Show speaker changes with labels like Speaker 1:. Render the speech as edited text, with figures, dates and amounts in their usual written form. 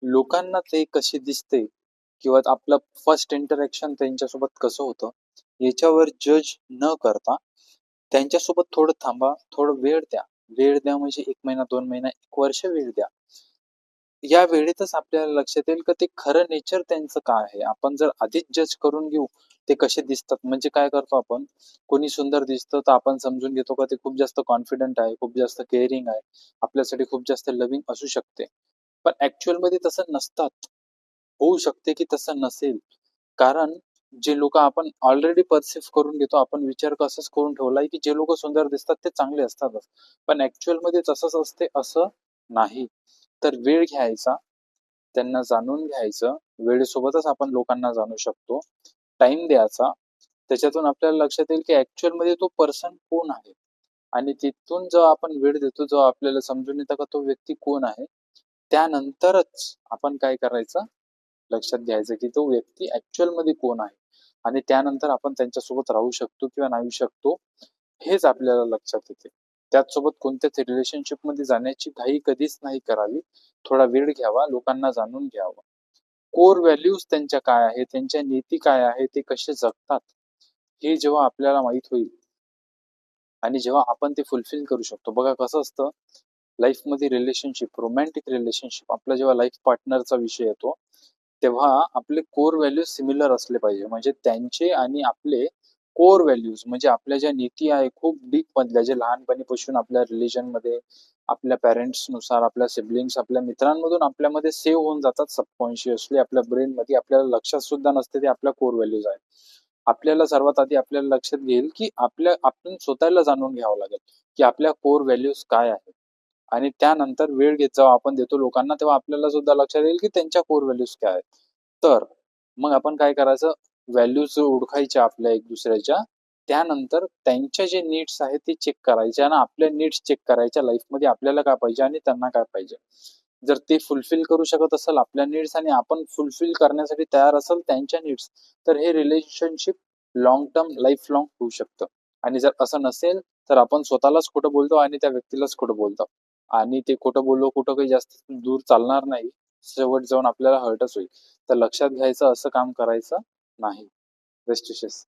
Speaker 1: लोकांना ते कसे दिसते किंवा आपलं फर्स्ट इंटरॅक्शन त्यांच्यासोबत कसं होतं, याच्यावर जज न करता त्यांच्यासोबत थोडं थांबा, थोडं वेळ द्या. वेळ द्या म्हणजे 1 महिना, 2 महिना, 1 वर्ष वेळ द्या. या वेळेतच आपल्याला लक्षात येईल की ते खरं नेचर त्यांचं काय आहे. आपण जर आधीच जज करून घेऊ, ते कसे दिसतात म्हणजे काय करतो आपण, कोणी सुंदर दिसतं तर आपण समजून घेतो का ते खूप जास्त कॉन्फिडंट आहे, खूप जास्त केअरिंग आहे, आपल्यासाठी खूप जास्त लव्हिंग असू शकते. पण ॲक्चुअलमध्ये तसं नसतात. होऊ शकते की तसं नसेल. कारण जे लोकं आपण ऑलरेडी पर्सिव्ह करून घेतो, आपण विचार असाच करून ठेवलाय की जे लोकं सुंदर दिसतात ते चांगले असतातच. पण ॲक्चुअलमध्ये तसंच असते असं नाही. तर वेळ घ्यायचा, त्यांना जाणून घ्यायचं. वेळेसोबतच आपण लोकांना जाणू शकतो. टाईम द्यायचा. त्याच्यातून आपल्याला लक्षात येईल की ॲक्चुअलमध्ये तो पर्सन कोण आहे आणि तिथून जेव्हा आपण वेळ देतो, जेव्हा आपल्याला समजून येतं का तो व्यक्ती कोण आहे, त्यानंतरच आपण काय करायचं, लक्षात घ्यायचं की तो व्यक्ती ॲक्चुअलमध्ये कोण आहे आणि त्यानंतर आपण त्यांच्यासोबत राहू शकतो किंवा नाही शकतो, हेच आपल्याला लक्षात येते. त्याचसोबत कोणत्याच रिलेशनशिपमध्ये जाण्याची घाई कधीच नाही करावी. थोडा वेळ घ्यावा, लोकांना जाणून घ्यावं. कोर व्हॅल्यूज त्यांच्या काय आहे, त्यांच्या नीती काय आहे, ते कसे जगतात, हे जेव्हा आपल्याला माहीत होईल आणि जेव्हा आपण ते फुलफिल करू शकतो. बघा कसं असतं, लाईफमध्ये रिलेशनशिप, रोमॅन्टिक रिलेशनशिप आपला जेव्हा लाईफ पार्टनरचा विषय येतो, तेव्हा आपले कोर व्हॅल्यूज सिमिलर असले पाहिजे. म्हणजे त्यांचे आणि आपले कोर व्हॅल्यूज म्हणजे आपल्या ज्या नीती आहे खूप डीप मधल्या, जे लहानपणीपासून आपल्या रिलिजनमध्ये, आपल्या पॅरेंट्सनुसार, आपल्या सिबलिंग्स, आपल्या मित्रांमधून आपल्यामध्ये सेव्ह होऊन जातात सबकॉन्शियसली आपल्या ब्रेनमध्ये, आपल्याला लक्षात सुद्धा नसते ते आपल्या कोर व्हॅल्यूज आहेत. आपल्याला सर्वात आधी आपल्याला लक्षात घेईल की आपण स्वतःला जाणून घ्यावं लागेल की आपल्या कोर व्हॅल्यूज काय आहेत. आणि त्यानंतर वेळ घेत जेव्हा आपण देतो लोकांना, तेव्हा आपल्याला सुद्धा लक्षात येईल की त्यांच्या कोर व्हॅल्यूज काय आहेत. तर मग आपण काय करायचं, व्हॅल्यूज ओळखायच्या आपल्या एक दुसऱ्याच्या, त्यानंतर त्यांच्या जे नीड्स आहेत ते चेक करायचे आणि आपल्या नीड्स चेक करायच्या लाईफमध्ये, आपल्याला काय पाहिजे आणि त्यांना काय पाहिजे. जर ते फुलफिल करू शकत असेल आपल्या नीड्स आणि आपण फुलफिल करण्यासाठी तयार असेल त्यांच्या नीड्स, तर हे relationship long term, life long होऊ शकतं. आणि जर असं नसेल तर आपण स्वतःलाच खोटं बोलतो आणि त्या व्यक्तीलाच खोटं बोलतो आणि ते खोटं बोललो कुठं काही जास्त दूर चालणार नाही. शेवट जाऊन आपल्याला हर्टच होईल. तर लक्षात घ्यायचं, असं काम करायचं नाही. बेस्ट विशेस.